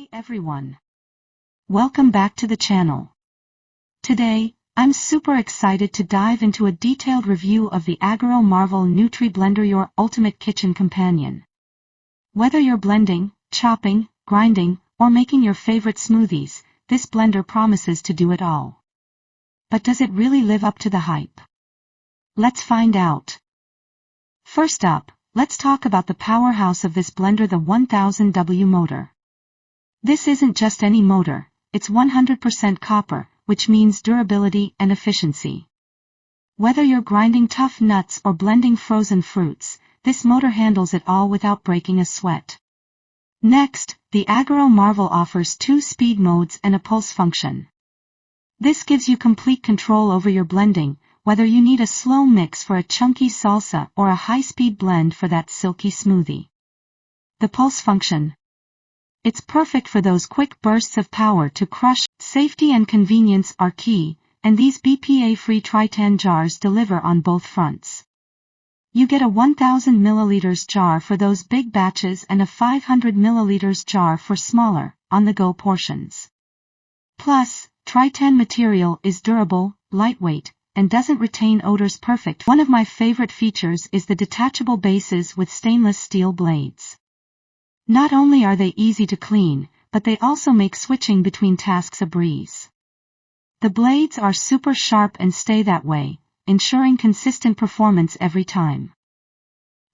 Hey everyone! Welcome back to the channel. Today, I'm super excited to dive into a detailed review of the AGARO Marvel Nutri Blender, your ultimate kitchen companion. Whether you're blending, chopping, grinding, or making your favorite smoothies, this blender promises to do it all. But does it really live up to the hype? Let's find out. First up, let's talk about the powerhouse of this blender, the 1000W motor. This isn't just any motor, it's 100% copper, which means durability and efficiency. Whether you're grinding tough nuts or blending frozen fruits, this motor handles it all without breaking a sweat. Next, the AGARO Marvel offers 2 speed modes and a pulse function. This gives you complete control over your blending, whether you need a slow mix for a chunky salsa or a high-speed blend for that silky smoothie. The pulse function. It's perfect for those quick bursts of power to crush. Safety and convenience are key, and these BPA-free Tritan jars deliver on both fronts. You get a 1000 ml jar for those big batches and a 500 ml jar for smaller, on-the-go portions. Plus, Tritan material is durable, lightweight, and doesn't retain odors. Perfect. One of my favorite features is the detachable bases with stainless steel blades. Not only are they easy to clean, but they also make switching between tasks a breeze. The blades are super sharp and stay that way, ensuring consistent performance every time.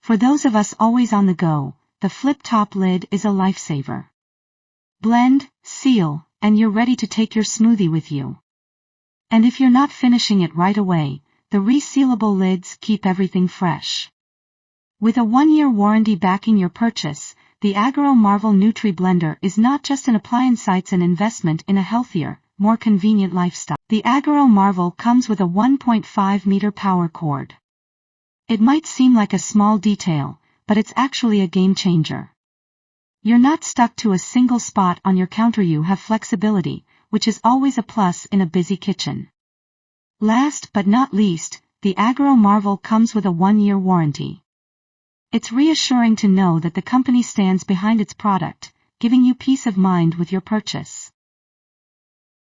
For those of us always on the go, the flip-top lid is a lifesaver. Blend, seal, and you're ready to take your smoothie with you. And if you're not finishing it right away, the resealable lids keep everything fresh. With a 1-year warranty backing your purchase, the AGARO Marvel Nutri Blender is not just an appliance, it's an investment in a healthier, more convenient lifestyle. The AGARO Marvel comes with a 1.5 meter power cord. It might seem like a small detail, but it's actually a game changer. You're not stuck to a single spot on your counter, you have flexibility, which is always a plus in a busy kitchen. Last but not least, the AGARO Marvel comes with a 1-year warranty. It's reassuring to know that the company stands behind its product, giving you peace of mind with your purchase.